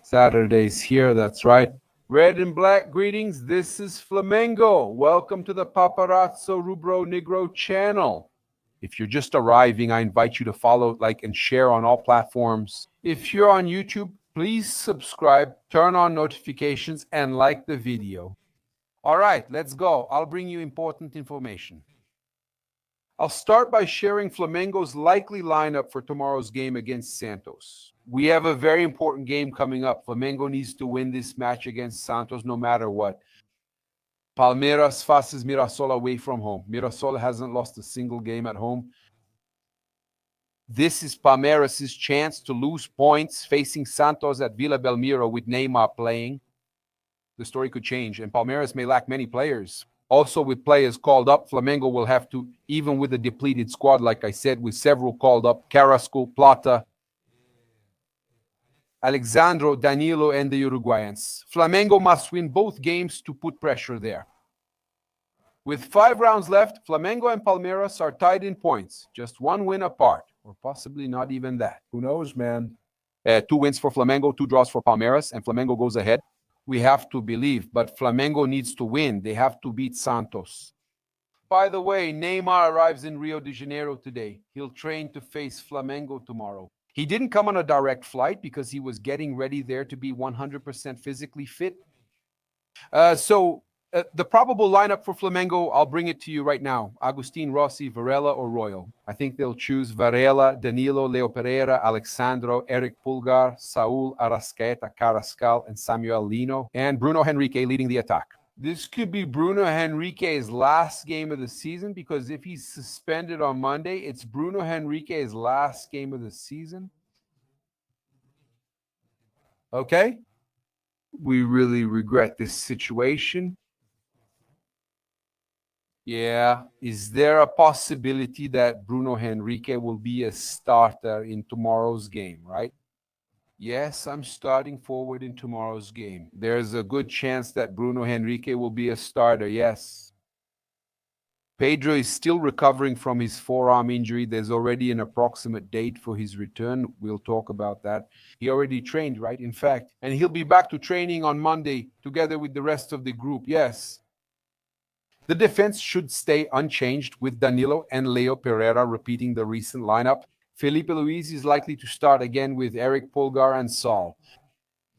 Saturday's here, that's right. Red and black greetings, this is Flamengo. Welcome to the Paparazzo Rubro Negro channel. If you're just arriving, I invite you to follow, like, and share on all platforms. If you're on YouTube, please subscribe, turn on notifications, and like the video. All right, let's go. I'll bring you important information. I'll start by sharing Flamengo's likely lineup for tomorrow's game against Santos. We have a very important game coming up. Flamengo needs to win this match against Santos no matter what. Palmeiras faces Mirassol away from home. Mirassol hasn't lost a single game at home. This is Palmeiras' chance to lose points facing Santos at Vila Belmiro with Neymar playing. The story could change, and Palmeiras may lack many players. Also, with players called up, Flamengo will have to, even with a depleted squad, like I said, with several called up, Carrasco, Plata, Alexandro, Danilo, and the Uruguayans. Flamengo must win both games to put pressure there. With 5 rounds left, Flamengo and Palmeiras are tied in points, just 1 win apart, or possibly not even that. Who knows, man? 2 wins for Flamengo, 2 draws for Palmeiras, and Flamengo goes ahead. We have to believe, but Flamengo needs to win. They have to beat Santos. By the way, Neymar arrives in Rio de Janeiro today. He'll train to face Flamengo tomorrow. He didn't come on a direct flight because he was getting ready there to be 100% physically fit. The probable lineup for Flamengo, I'll bring it to you right now. Agustin, Rossi, Varela, or Royal. I think they'll choose Varela, Danilo, Leo Pereira, Alexandro, Eric Pulgar, Saul, Arrascaeta, Carrascal, and Samuel Lino, and Bruno Henrique leading the attack. This could be Bruno Henrique's last game of the season because if he's suspended on Monday, it's Bruno Henrique's last game of the season. Okay? We really regret this situation. Yeah. Is there a possibility that Bruno Henrique will be a starter in tomorrow's game, right? Yes, I'm starting forward in tomorrow's game. There's a good chance that Bruno Henrique will be a starter, yes. Pedro is still recovering from his forearm injury. There's already an approximate date for his return. We'll talk about that. He already trained, right? In fact, and he'll be back to training on Monday together with the rest of the group, yes. The defense should stay unchanged with Danilo and Leo Pereira repeating the recent lineup. Felipe Luis is likely to start again with Eric Pulgar and Saul.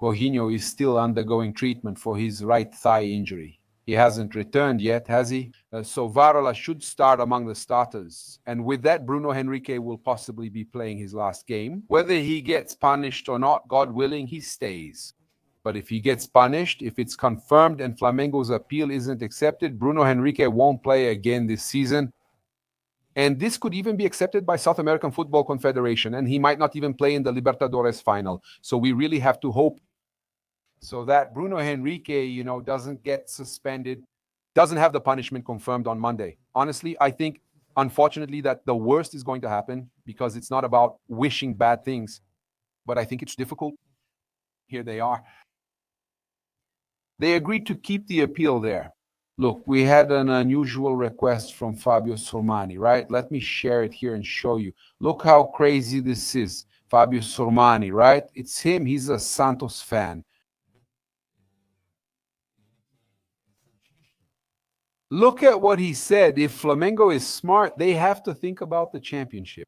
Jorginho is still undergoing treatment for his right thigh injury. He hasn't returned yet, has he? So Varela should start among the starters. And with that, Bruno Henrique will possibly be playing his last game. Whether he gets punished or not, God willing, he stays. But if he gets punished, if it's confirmed and Flamengo's appeal isn't accepted, Bruno Henrique won't play again this season. And this could even be accepted by South American Football Confederation, and he might not even play in the Libertadores final. So we really have to hope so that Bruno Henrique, doesn't get suspended, doesn't have the punishment confirmed on Monday. Honestly, I think, unfortunately, that the worst is going to happen because it's not about wishing bad things, but I think it's difficult. Here they are. They agreed to keep the appeal there. Look, we had an unusual request from Fabio Sormani, right? Let me share it here and show you. Look how crazy this is. Fabio Sormani, right? It's him. He's a Santos fan. Look at what he said. If Flamengo is smart, they have to think about the championship.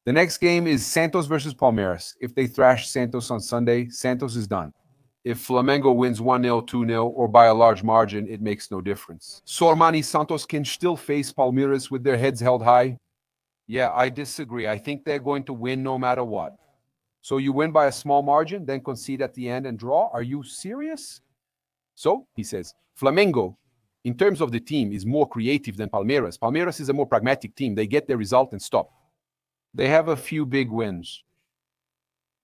The next game is Santos versus Palmeiras. If they thrash Santos on Sunday, Santos is done. If Flamengo wins 1-0, 2-0, or by a large margin, it makes no difference. Sormani Santos can still face Palmeiras with their heads held high. Yeah, I disagree. I think they're going to win no matter what. So you win by a small margin, then concede at the end and draw? Are you serious? So, he says, Flamengo, in terms of the team, is more creative than Palmeiras. Palmeiras is a more pragmatic team. They get their result and stop. They have a few big wins.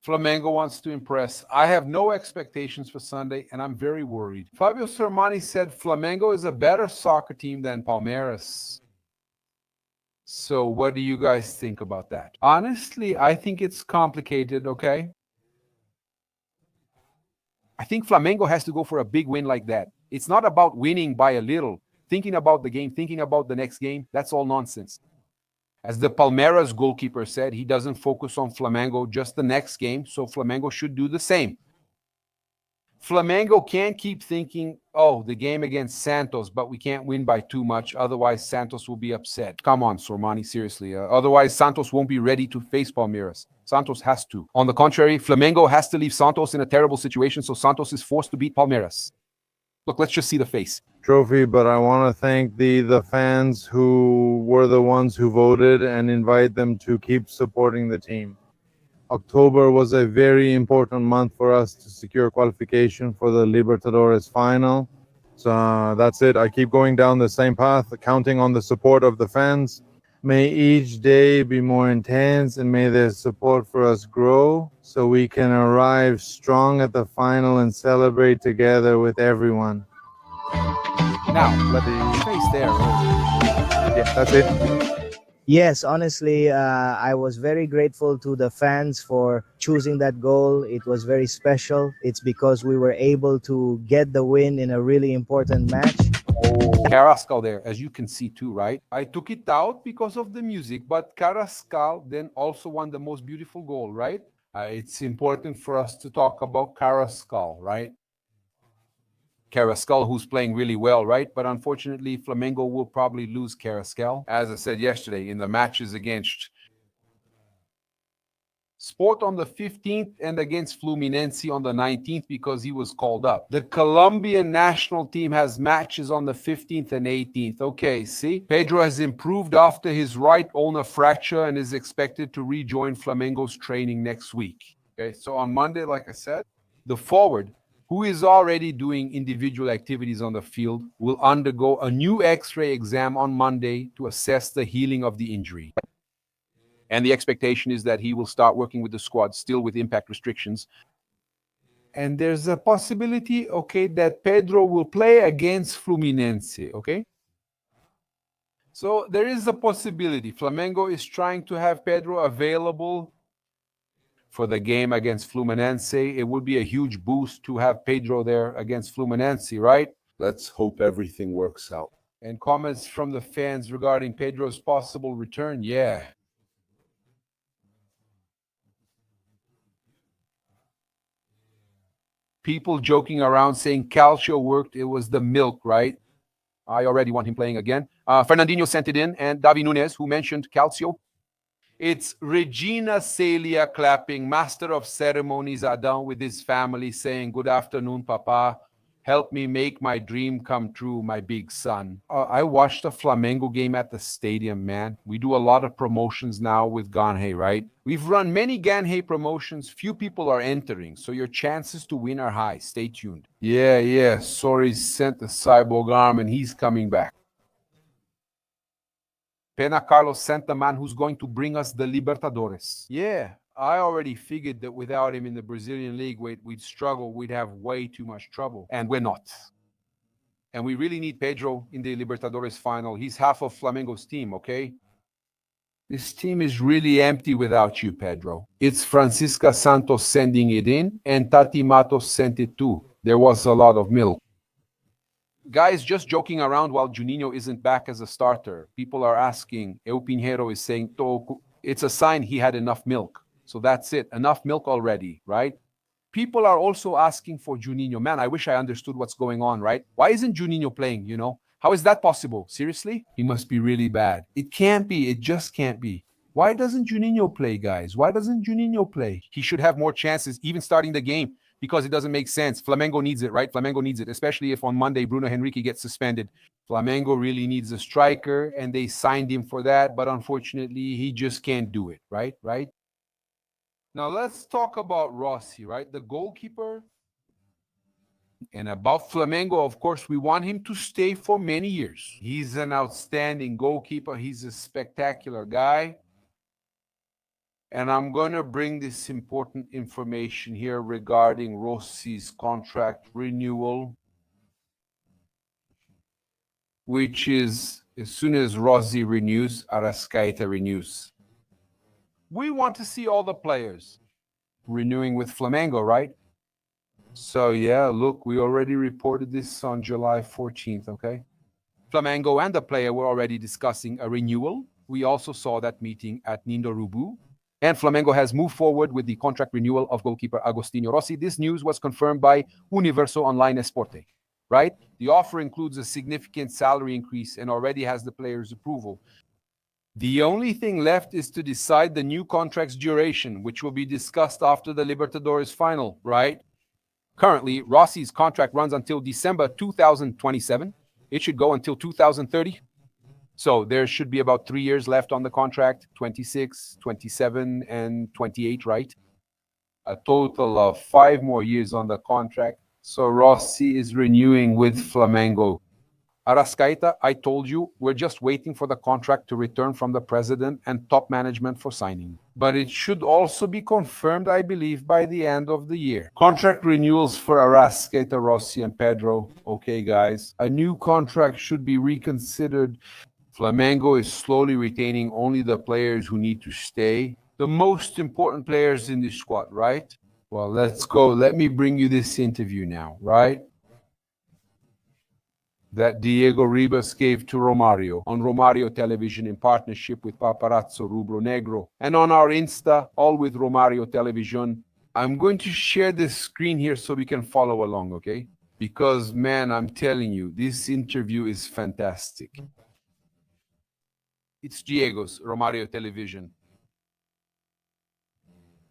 Flamengo wants to impress. I have no expectations for Sunday, and I'm very worried. Fabio Sormani said Flamengo is a better soccer team than Palmeiras. So what do you guys think about that? Honestly, I think it's complicated, okay? I think Flamengo has to go for a big win like that. It's not about winning by a little. Thinking about the game, thinking about the next game, that's all nonsense. As the Palmeiras goalkeeper said, he doesn't focus on Flamengo, just the next game, so Flamengo should do the same. Flamengo can't keep thinking, oh, the game against Santos, but we can't win by too much. Otherwise, Santos will be upset. Come on, Sormani, seriously. Otherwise, Santos won't be ready to face Palmeiras. Santos has to. On the contrary, Flamengo has to leave Santos in a terrible situation, so Santos is forced to beat Palmeiras. Look, let's just see the face. Trophy, but I want to thank the fans who were the ones who voted and invite them to keep supporting the team. October was a very important month for us to secure qualification for the Libertadores final. So that's it. I keep going down the same path, counting on the support of the fans. May each day be more intense and may their support for us grow so we can arrive strong at the final and celebrate together with everyone. Now, let the face there. Yeah, that's it. Yes, honestly, I was very grateful to the fans for choosing that goal. It was very special. It's because we were able to get the win in a really important match. Carrascal there, as you can see too, right? I took it out because of the music, but Carrascal then also won the most beautiful goal, right? It's important for us to talk about Carrascal, right? Carrascal, who's playing really well, right? But unfortunately, Flamengo will probably lose Carrascal, as I said yesterday, in the matches against Sport on the 15th and against Fluminense on the 19th because he was called up. The Colombian national team has matches on the 15th and 18th. Okay, see? Pedro has improved after his right ulnar fracture and is expected to rejoin Flamengo's training next week. Okay, so on Monday, like I said, the forward, who is already doing individual activities on the field, will undergo a new X-ray exam on Monday to assess the healing of the injury. And the expectation is that he will start working with the squad, still with impact restrictions. And there's a possibility, okay, that Pedro will play against Fluminense, okay? So there is a possibility. Flamengo is trying to have Pedro available for the game against Fluminense. It would be a huge boost to have Pedro there against Fluminense, right? Let's hope everything works out. And comments from the fans regarding Pedro's possible return, yeah. People joking around saying Calcio worked, it was the milk, right? I already want him playing again. Fernandinho sent it in, and Davi Nunes, who mentioned Calcio. It's Regina Celia clapping, master of ceremonies Adam with his family, saying, good afternoon, Papa. Help me make my dream come true, my big son. I watched a Flamengo game at the stadium, man. We do a lot of promotions now with Ganhei, right? We've run many Ganhei promotions. Few people are entering, so your chances to win are high. Stay tuned. Yeah. Sorry, sent the cyborg arm, and he's coming back. Pena Carlos sent the man who's going to bring us the Libertadores. Yeah, I already figured that without him in the Brazilian league, we'd struggle. We'd have way too much trouble. And we're not. And we really need Pedro in the Libertadores final. He's half of Flamengo's team, okay? This team is really empty without you, Pedro. It's Francisca Santos sending it in, and Tati Matos sent it too. There was a lot of milk. Guys, just joking around while Juninho isn't back as a starter. People are asking, Eu Pinheiro is saying, it's a sign he had enough milk. So that's it, enough milk already, right? People are also asking for Juninho. Man, I wish I understood what's going on, right? Why isn't Juninho playing, you know? How is that possible? Seriously? He must be really bad. It can't be. It just can't be. Why doesn't Juninho play, guys? Why doesn't Juninho play? He should have more chances, even starting the game, because it doesn't make sense. Flamengo needs it, right? Flamengo needs it, especially if on Monday Bruno Henrique gets suspended. Flamengo really needs a striker, and they signed him for that, but unfortunately, he just can't do it, right? Now, let's talk about Rossi, right? The goalkeeper. And about Flamengo, of course, we want him to stay for many years. He's an outstanding goalkeeper. He's a spectacular guy. And I'm going to bring this important information here regarding Rossi's contract renewal, which is as soon as Rossi renews, Arrascaeta renews. We want to see all the players renewing with Flamengo, right? So yeah, look, we already reported this on July 14th, okay? Flamengo and the player were already discussing a renewal. We also saw that meeting at Nindorubu. And Flamengo has moved forward with the contract renewal of goalkeeper Agostinho Rossi. This news was confirmed by Universo Online Esporte, right? The offer includes a significant salary increase and already has the player's approval. The only thing left is to decide the new contract's duration, which will be discussed after the Libertadores final, right? Currently, Rossi's contract runs until December 2027. It should go until 2030. So there should be about 3 years left on the contract, 26, 27, and 28, right? A total of 5 more years on the contract. So Rossi is renewing with Flamengo. Arrascaeta, I told you, we're just waiting for the contract to return from the president and top management for signing. But it should also be confirmed, I believe, by the end of the year. Contract renewals for Arrascaeta, Rossi, and Pedro. Okay, guys. A new contract should be reconsidered. Flamengo is slowly retaining only the players who need to stay. The most important players in the squad, right? Well, let's go. Let me bring you this interview now, right? That Diego Ribas gave to Romario on Romario Television in partnership with Paparazzo Rubro Negro and on our Insta, all with Romario Television. I'm going to share this screen here so we can follow along, okay? Because, man, I'm telling you, this interview is fantastic. It's Diego's Romario Television.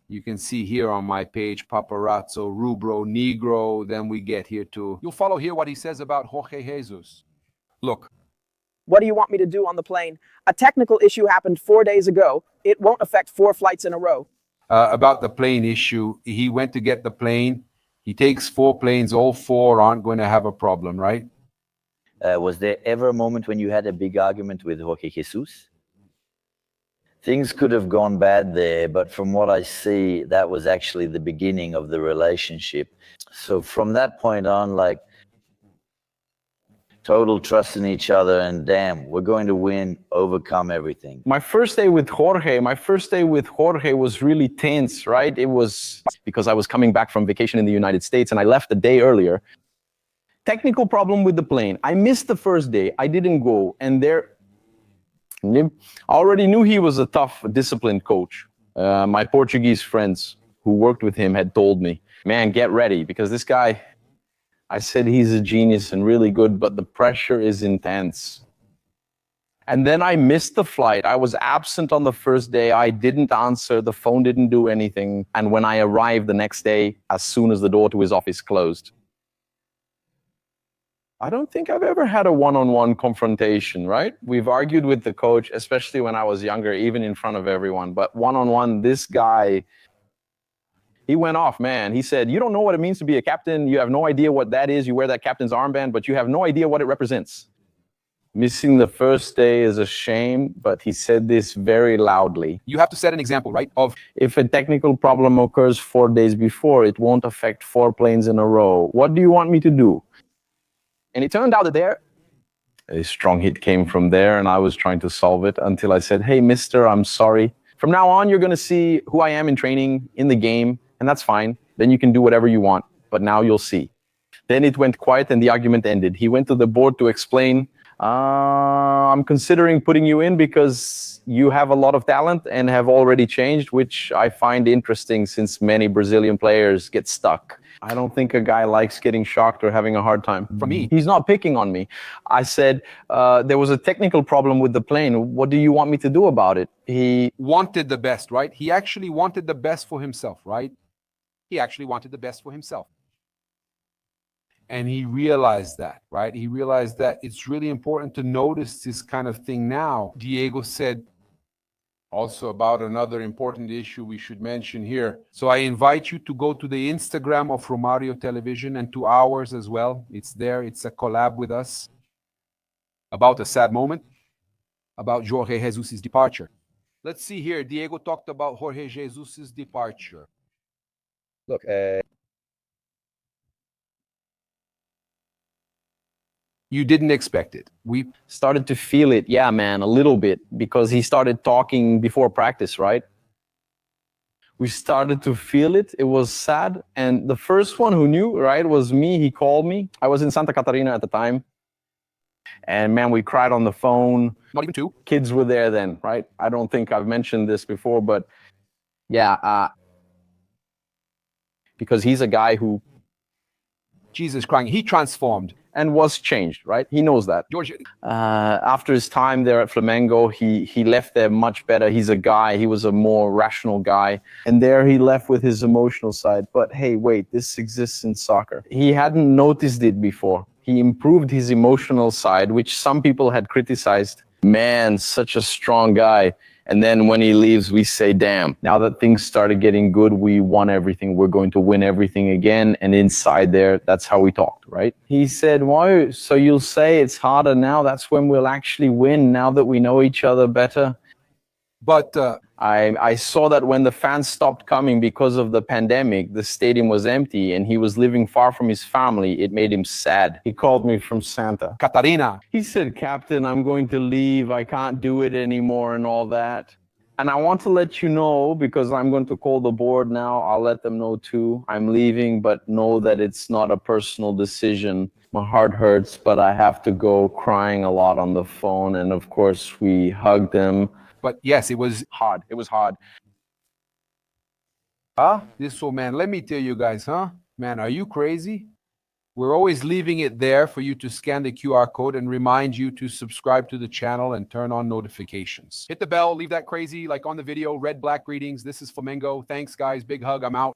You can see here on my page, Paparazzo, Rubro, Negro, then we get here to... You'll follow here what he says about Jorge Jesus. Look. What do you want me to do on the plane? A technical issue happened 4 days ago. It won't affect 4 flights in a row. About the plane issue, he went to get the plane. He takes 4 planes. All 4 aren't going to have a problem, right? Was there ever a moment when you had a big argument with Jorge Jesus? Things could have gone bad there, but from what I see, that was actually the beginning of the relationship. So from that point on, like, total trust in each other, and damn, we're going to win, overcome everything. My first day with Jorge was really tense, right? It was because I was coming back from vacation in the United States, and I left a day earlier. Technical problem with the plane. I missed the first day. I didn't go, and I already knew he was a tough, disciplined coach. My Portuguese friends who worked with him had told me, man, get ready, because this guy, I said he's a genius and really good, but the pressure is intense. And then I missed the flight. I was absent on the first day. I didn't answer. The phone didn't do anything. And when I arrived the next day, as soon as the door to his office closed, I don't think I've ever had a one-on-one confrontation, right? We've argued with the coach, especially when I was younger, even in front of everyone. But one-on-one, this guy, he went off, man. He said, you don't know what it means to be a captain. You have no idea what that is. You wear that captain's armband, but you have no idea what it represents. Missing the first day is a shame, but he said this very loudly. You have to set an example, right? Of if a technical problem occurs 4 days before, it won't affect 4 planes in a row. What do you want me to do? And it turned out that a strong hit came from there, and I was trying to solve it until I said, hey, mister, I'm sorry. From now on, you're going to see who I am in training, in the game, and that's fine. Then you can do whatever you want, but now you'll see. Then it went quiet, and the argument ended. He went to the board to explain, I'm considering putting you in because you have a lot of talent and have already changed, which I find interesting since many Brazilian players get stuck. I don't think a guy likes getting shocked or having a hard time. From me. He's not picking on me. I said, there was a technical problem with the plane. What do you want me to do about it? He wanted the best, right? He actually wanted the best for himself, right? He actually wanted the best for himself. And he realized that, right? He realized that it's really important to notice this kind of thing now. Diego said also about another important issue we should mention here. So I invite you to go to the Instagram of Romario Television and to ours as well. It's there. It's a collab with us about a sad moment, about Jorge Jesus' departure. Let's see here. Diego talked about Jorge Jesus' departure. Look, you didn't expect it. We started to feel it, yeah, man, a little bit, because he started talking before practice, right? We started to feel it. It was sad. And the first one who knew, right, was me. He called me. I was in Santa Catarina at the time. And man, we cried on the phone. Not even 2. Kids were there then, right? I don't think I've mentioned this before, but Yeah, because he's a guy who Jesus crying. He transformed. and was changed, right? He knows that. Jorge, After his time there at Flamengo, he left there much better. He's a guy. He was a more rational guy, and there he left with his emotional side. But hey, wait, this exists in soccer. He hadn't noticed it before. He improved his emotional side, which some people had criticized. Man, such a strong guy. And then when he leaves, we say, damn, now that things started getting good, we won everything. We're going to win everything again. And inside there, that's how we talked, right? He said, why? So you'll say it's harder now? That's when we'll actually win, now that we know each other better? but I saw that when the fans stopped coming because of the pandemic, the stadium was empty and he was living far from his family. It made him sad. He called me from Santa. Catarina, He said, Captain, I'm going to leave. I can't do it anymore and all that. And I want to let you know, because I'm going to call the board now. I'll let them know too. I'm leaving, but know that it's not a personal decision. My heart hurts, but I have to go, crying a lot on the phone. And of course, we hugged him. but yes, it was Hard. It was hard. this old man. Let me tell you guys, huh? Man, are you crazy? We're always leaving it there for you to scan the QR code and remind you to subscribe to the channel and turn on notifications. Hit the bell, leave that crazy like on the video, red, black greetings. This is Flamengo. Thanks, guys. Big hug. I'm out.